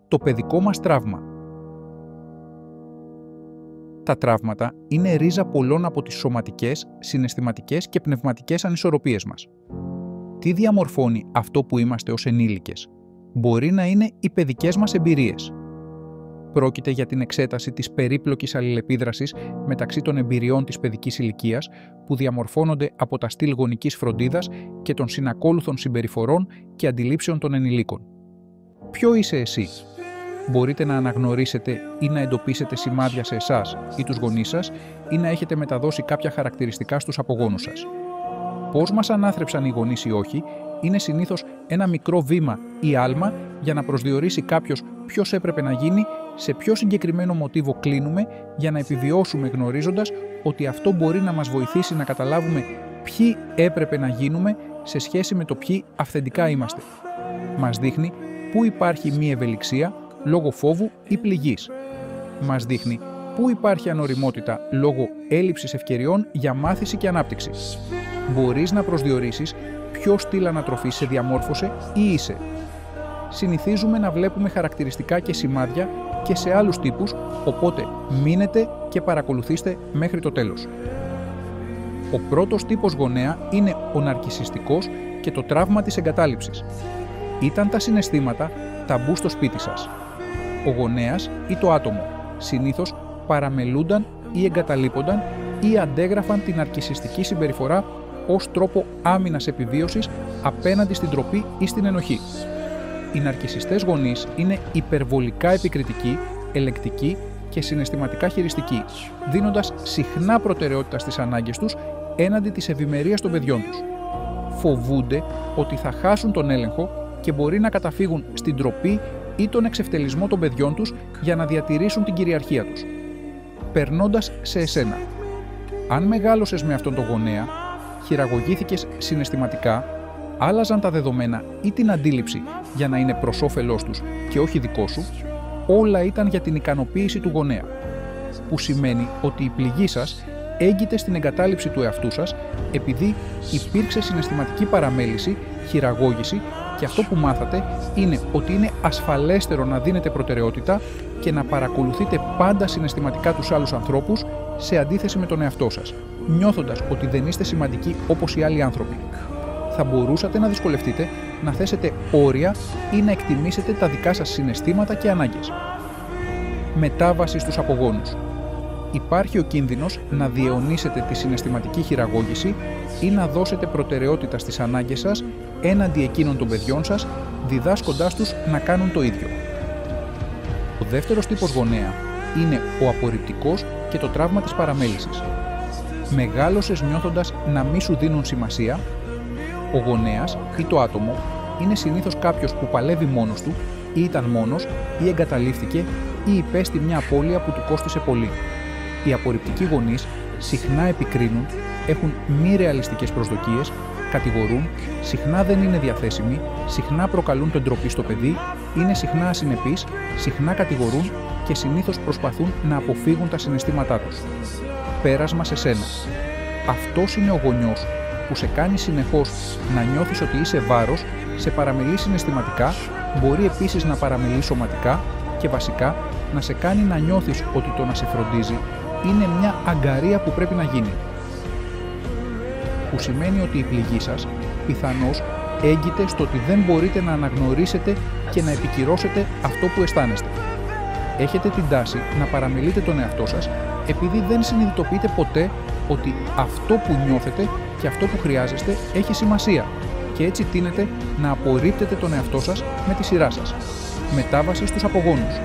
το παιδικό μας τραύμα. Τα τραύματα είναι ρίζα πολλών από τις σωματικές, συναισθηματικές και πνευματικές ανισορροπίες μας. Τι διαμορφώνει αυτό που είμαστε ως ενήλικες? Μπορεί να είναι οι παιδικές μας εμπειρίες. Πρόκειται για την εξέταση της περίπλοκης αλληλεπίδρασης μεταξύ των εμπειριών της παιδικής ηλικίας που διαμορφώνονται από τα στυλ γονικής φροντίδας και των συνακόλουθων συμπεριφορών και αντιλήψεων των ενηλίκων. Ποιο είσαι εσύ? Μπορείτε να αναγνωρίσετε ή να εντοπίσετε σημάδια σε εσάς ή τους γονείς σας ή να έχετε μεταδώσει κάποια χαρακτηριστικά στους απογόνους σας. Πώς μας ανάθρεψαν οι γονείς ή όχι είναι συνήθως ένα μικρό βήμα ή άλμα για να προσδιορίσει κάποιος ποιος έπρεπε να γίνει, σε ποιο συγκεκριμένο μοτίβο κλείνουμε για να επιβιώσουμε γνωρίζοντας ότι αυτό μπορεί να μας βοηθήσει να καταλάβουμε ποιοι έπρεπε να γίνουμε σε σχέση με το ποιοι αυθεντικά είμαστε. Μας δείχνει πού υπάρχει μη ευελιξία λόγω φόβου ή πληγής. Μας δείχνει πού υπάρχει ανοριμότητα λόγω έλλειψης ευκαιριών για μάθηση και ανάπτυξη. Μπορείς να προσδιορίσεις ποιο στυλ ανατροφής σε διαμόρφωσε ή είσαι. Συνηθίζουμε να βλέπουμε χαρακτηριστικά και σημάδια και σε άλλους τύπους, οπότε μείνετε και παρακολουθήστε μέχρι το τέλος. Ο πρώτος τύπος γονέα είναι ο ναρκισσιστικός και το τραύμα της εγκατάλειψης. Ήταν τα συναισθήματα ταμπού στο σπίτι σας. Ο γονέας ή το άτομο συνήθως παραμελούνταν ή εγκαταλείπονταν ή αντέγραφαν την ναρκισσιστική συμπεριφορά ως τρόπο άμυνας επιβίωσης απέναντι στην ντροπή ή στην ενοχή. Οι ναρκισσιστές γονείς είναι υπερβολικά επικριτικοί, ελεκτικοί και συναισθηματικά χειριστικοί, δίνοντας συχνά προτεραιότητα στις ανάγκες τους έναντι της ευημερίας των παιδιών τους. Φοβούνται ότι θα χάσουν τον έλεγχο και μπορεί να καταφύγουν στην ντροπή ή τον εξευτελισμό των παιδιών τους για να διατηρήσουν την κυριαρχία τους. Περνώντας σε εσένα. Αν μεγάλωσες με αυτόν τον γονέα, χειραγωγήθηκες συναισθηματικά, άλλαζαν τα δεδομένα ή την αντίληψη για να είναι προς όφελός τους και όχι δικό σου, όλα ήταν για την ικανοποίηση του γονέα. Που σημαίνει ότι η πληγή σας έγκυται στην εγκατάλειψη του εαυτού σας επειδή υπήρξε συναισθηματική παραμέληση, χειραγώγηση και αυτό που μάθατε είναι ότι είναι ασφαλέστερο να δίνετε προτεραιότητα και να παρακολουθείτε πάντα συναισθηματικά τους άλλους ανθρώπους σε αντίθεση με τον εαυτό σας, νιώθοντας ότι δεν είστε σημαντικοί όπως οι άλλοι άνθρωποι. Θα μπορούσατε να δυσκολευτείτε να θέσετε όρια ή να εκτιμήσετε τα δικά σας συναισθήματα και ανάγκες. Μετάβαση στους απογόνους. Υπάρχει ο κίνδυνος να διαιωνίσετε τη συναισθηματική χειραγώγηση ή να δώσετε προτεραιότητα στις ανάγκες σας έναντι εκείνων των παιδιών σας, διδάσκοντάς τους να κάνουν το ίδιο. Ο δεύτερος τύπος γονέα είναι ο απορριπτικός και το τραύμα της παραμέλησης. Μεγάλωσες νιώθοντας να μη σου δίνουν σημασία. Ο γονέας ή το άτομο είναι συνήθως κάποιος που παλεύει μόνος του ή ήταν μόνος ή εγκαταλείφθηκε ή υπέστη μια απώλεια που του κόστισε πολύ. Οι απορριπτικοί γονείς συχνά επικρίνουν, έχουν μη ρεαλιστικές προσδοκίες, κατηγορούν, συχνά δεν είναι διαθέσιμοι, συχνά προκαλούν την ντροπή στο παιδί, είναι συχνά ασυνεπείς, συχνά κατηγορούν και συνήθως προσπαθούν να αποφύγουν τα συναισθήματά τους. Πέρασμα σε σένα. Αυτός είναι ο γονιός που σε κάνει συνεχώς να νιώθεις ότι είσαι βάρος, σε παραμελεί συναισθηματικά, μπορεί επίσης να παραμελεί σωματικά και βασικά να σε κάνει να νιώθεις ότι το να σε φροντίζει είναι μια αγκαρία που πρέπει να γίνει. Που σημαίνει ότι η πληγή σας πιθανώς έγκυται στο ότι δεν μπορείτε να αναγνωρίσετε και να επικυρώσετε αυτό που αισθάνεστε. Έχετε την τάση να παραμελείτε τον εαυτό σας επειδή δεν συνειδητοποιείτε ποτέ ότι αυτό που νιώθετε και αυτό που χρειάζεστε έχει σημασία και έτσι τείνετε να απορρίπτετε τον εαυτό σας με τη σειρά σας. Μετάβαση στους απογόνους.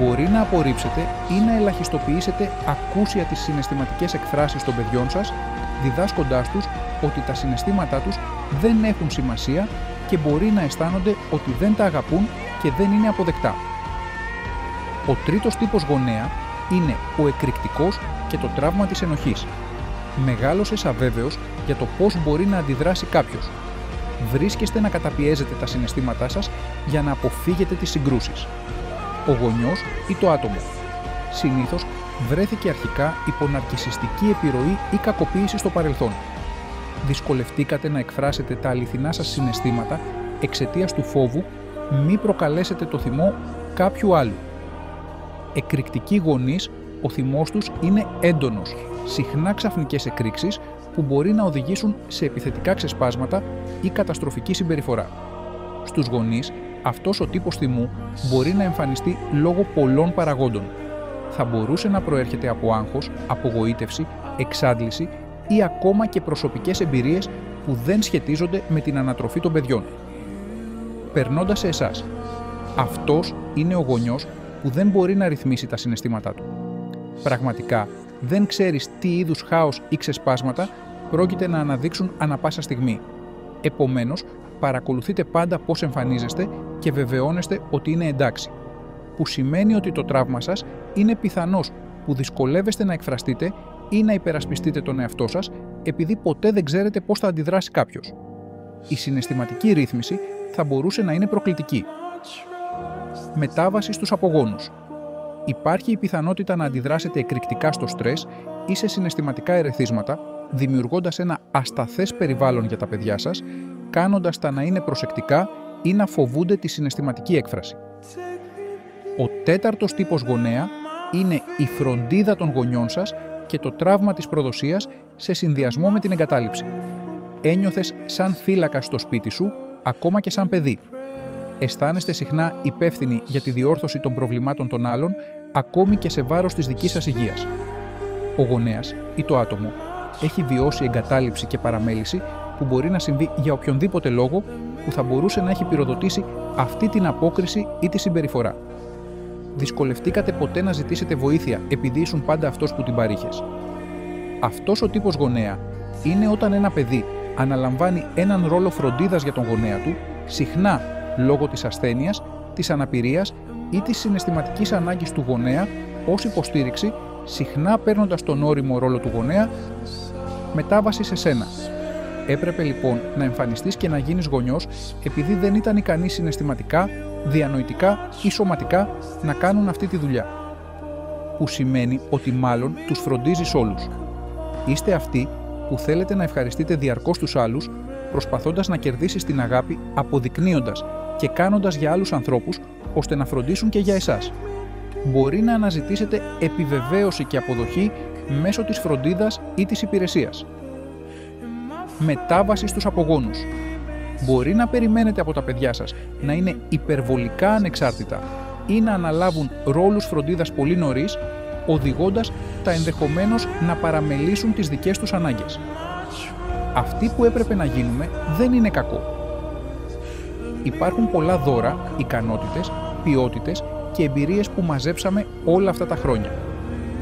Μπορεί να απορρίψετε ή να ελαχιστοποιήσετε ακούσια τις συναισθηματικές εκφράσεις των παιδιών σας, διδάσκοντάς τους ότι τα συναισθήματά τους δεν έχουν σημασία και μπορεί να αισθάνονται ότι δεν τα αγαπούν και δεν είναι αποδεκτά. Ο τρίτος τύπος γονέα είναι ο εκρηκτικός και το τραύμα της ενοχής. Μεγάλωσες αβέβαιος για το πώς μπορεί να αντιδράσει κάποιος. Βρίσκεστε να καταπιέζετε τα συναισθήματά σας για να αποφύγετε τις συγκρούσεις. Ο γονιός ή το άτομο. Συνήθως βρέθηκε αρχικά υπό ναρκισσιστική επιρροή ή κακοποίηση στο παρελθόν. Δυσκολευτήκατε να εκφράσετε τα αληθινά σας συναισθήματα εξαιτίας του φόβου μη προκαλέσετε το θυμό κάποιου άλλου. Εκρηκτικοί γονείς, ο θυμός τους είναι έντονος, συχνά ξαφνικές εκρήξεις που μπορεί να οδηγήσουν σε επιθετικά ξεσπάσματα ή καταστροφική συμπεριφορά. Στους γονείς, αυτός ο τύπος θυμού μπορεί να εμφανιστεί λόγω πολλών παραγόντων. Θα μπορούσε να προέρχεται από άγχος, απογοήτευση, εξάντληση ή ακόμα και προσωπικές εμπειρίες που δεν σχετίζονται με την ανατροφή των παιδιών. Περνώντας σε εσάς, αυτός είναι ο γονιός που δεν μπορεί να ρυθμίσει τα συναισθήματά του. Πραγματικά δεν ξέρεις τι είδους χάος ή ξεσπάσματα πρόκειται να αναδείξουν ανα πάσα στιγμή. Επομένως, παρακολουθείτε πάντα πώς εμφανίζεστε και βεβαιώνεστε ότι είναι εντάξει. Που σημαίνει ότι το τραύμα σας είναι πιθανώς που δυσκολεύεστε να εκφραστείτε ή να υπερασπιστείτε τον εαυτό σας επειδή ποτέ δεν ξέρετε πώς θα αντιδράσει κάποιος. Η συναισθηματική ρύθμιση θα μπορούσε να είναι προκλητική. Μετάβαση στους απογόνους. Υπάρχει η πιθανότητα να αντιδράσετε εκρηκτικά στο στρες ή σε συναισθηματικά ερεθίσματα, δημιουργώντας ένα ασταθές περιβάλλον για τα παιδιά σας, κάνοντας τα να είναι προσεκτικά ή να φοβούνται τη συναισθηματική έκφραση. Ο τέταρτος τύπος γονέα είναι η φροντίδα των γονιών σας και το τραύμα της προδοσίας σε συνδυασμό με την εγκατάλειψη. Ένιωθες σαν φύλακας στο σπίτι σου, ακόμα και σαν παιδί. Αισθάνεστε συχνά υπεύθυνοι για τη διόρθωση των προβλημάτων των άλλων, ακόμη και σε βάρος της δικής σας υγείας. Ο γονέας ή το άτομο έχει βιώσει εγκατάλειψη και παραμέληση που μπορεί να συμβεί για οποιονδήποτε λόγο που θα μπορούσε να έχει πυροδοτήσει αυτή την απόκριση ή τη συμπεριφορά. Δυσκολευτήκατε ποτέ να ζητήσετε βοήθεια επειδή ήσουν πάντα αυτός που την παρήχες. Αυτός ο τύπος γονέα είναι όταν ένα παιδί αναλαμβάνει έναν ρόλο φροντίδας για τον γονέα του, συχνά λόγω της ασθένειας, της αναπηρίας ή της συναισθηματικής ανάγκης του γονέα ως υποστήριξη, συχνά παίρνοντας τον ώριμο ρόλο του γονέα, μετάβαση σε σένα. Έπρεπε λοιπόν να εμφανιστείς και να γίνεις γονιός επειδή δεν ήταν ικανοί συναισθηματικά, διανοητικά ή σωματικά να κάνουν αυτή τη δουλειά. Που σημαίνει ότι μάλλον τους φροντίζεις όλους. Είστε αυτοί που θέλετε να ευχαριστείτε διαρκώς τους άλλους, προσπαθώντας να κερδίσεις την αγάπη, αποδεικνύοντας και κάνοντας για άλλους ανθρώπους ώστε να φροντίσουν και για εσάς. Μπορεί να αναζητήσετε επιβεβαίωση και αποδοχή μέσω της φροντίδας ή της υπηρεσίας. Μετάβαση στους απογόνους. Μπορεί να περιμένετε από τα παιδιά σας να είναι υπερβολικά ανεξάρτητα ή να αναλάβουν ρόλους φροντίδας πολύ νωρίς, οδηγώντας τα ενδεχομένως να παραμελήσουν τις δικές τους ανάγκες. Αυτοί που έπρεπε να γίνουμε δεν είναι κακό. Υπάρχουν πολλά δώρα, ικανότητες, ποιότητες και εμπειρίες που μαζέψαμε όλα αυτά τα χρόνια.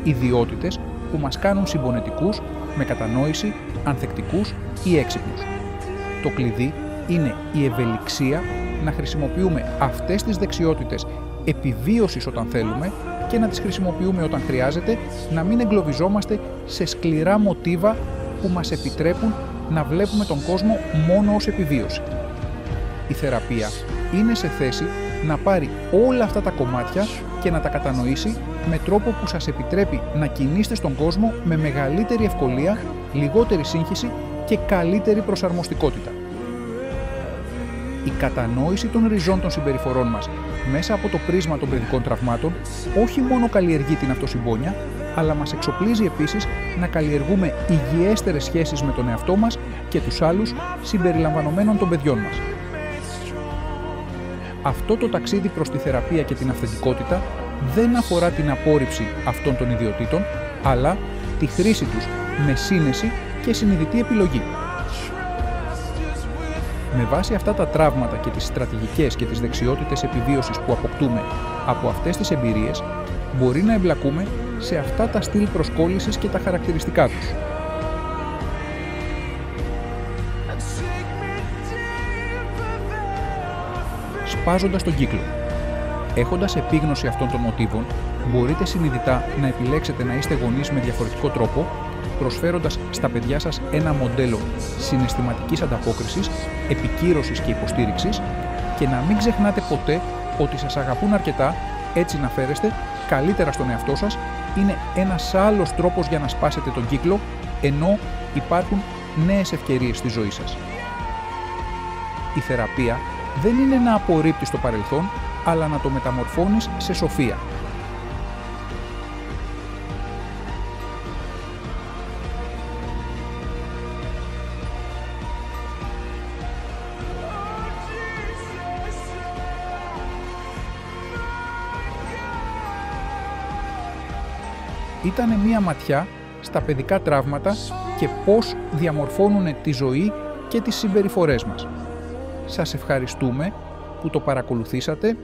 Ιδιότητες που μας κάνουν συμπονετικούς, με κατανόηση, ανθεκτικούς ή έξυπνους. Το κλειδί είναι η ευελιξία να χρησιμοποιούμε αυτές τις δεξιότητες επιβίωσης όταν θέλουμε και να τις χρησιμοποιούμε όταν χρειάζεται, να μην εγκλωβιζόμαστε σε σκληρά μοτίβα που μας επιτρέπουν να βλέπουμε τον κόσμο μόνο ως επιβίωση. Η θεραπεία είναι σε θέση να πάρει όλα αυτά τα κομμάτια και να τα κατανοήσει με τρόπο που σας επιτρέπει να κινείστε στον κόσμο με μεγαλύτερη ευκολία, λιγότερη σύγχυση και καλύτερη προσαρμοστικότητα. Η κατανόηση των ριζών των συμπεριφορών μας μέσα από το πρίσμα των παιδικών τραυμάτων όχι μόνο καλλιεργεί την αυτοσυμπόνια, αλλά μας εξοπλίζει επίσης να καλλιεργούμε υγιέστερες σχέσεις με τον εαυτό μας και τους άλλους, συμπεριλαμβανομένων των παιδιών μας. Αυτό το ταξίδι προς τη θεραπεία και την αυθεντικότητα δεν αφορά την απόρριψη αυτών των ιδιοτήτων, αλλά τη χρήση τους με σύνεση και συνειδητή επιλογή. Με βάση αυτά τα τραύματα και τις στρατηγικές και τις δεξιότητες επιβίωσης που αποκτούμε από αυτές τις εμπειρίες, μπορεί να εμπλακούμε σε αυτά τα στυλ προσκόλλησης και τα χαρακτηριστικά τους. Σπάζοντας τον κύκλο. Έχοντας επίγνωση αυτών των μοτίβων, μπορείτε συνειδητά να επιλέξετε να είστε γονείς με διαφορετικό τρόπο, προσφέροντας στα παιδιά σας ένα μοντέλο συναισθηματικής ανταπόκρισης, επικύρωσης και υποστήριξης και να μην ξεχνάτε ποτέ ότι σας αγαπούν αρκετά έτσι να φέρεστε καλύτερα στον εαυτό σας είναι ένας άλλος τρόπος για να σπάσετε τον κύκλο, ενώ υπάρχουν νέες ευκαιρίες στη ζωή σας. Η θεραπεία δεν είναι να απορρίπτεις το παρελθόν, αλλά να το μεταμορφώνεις σε σοφία. Ήτανε μία ματιά στα παιδικά τραύματα και πώς διαμορφώνουν τη ζωή και τις συμπεριφορές μας. Σας ευχαριστούμε που το παρακολουθήσατε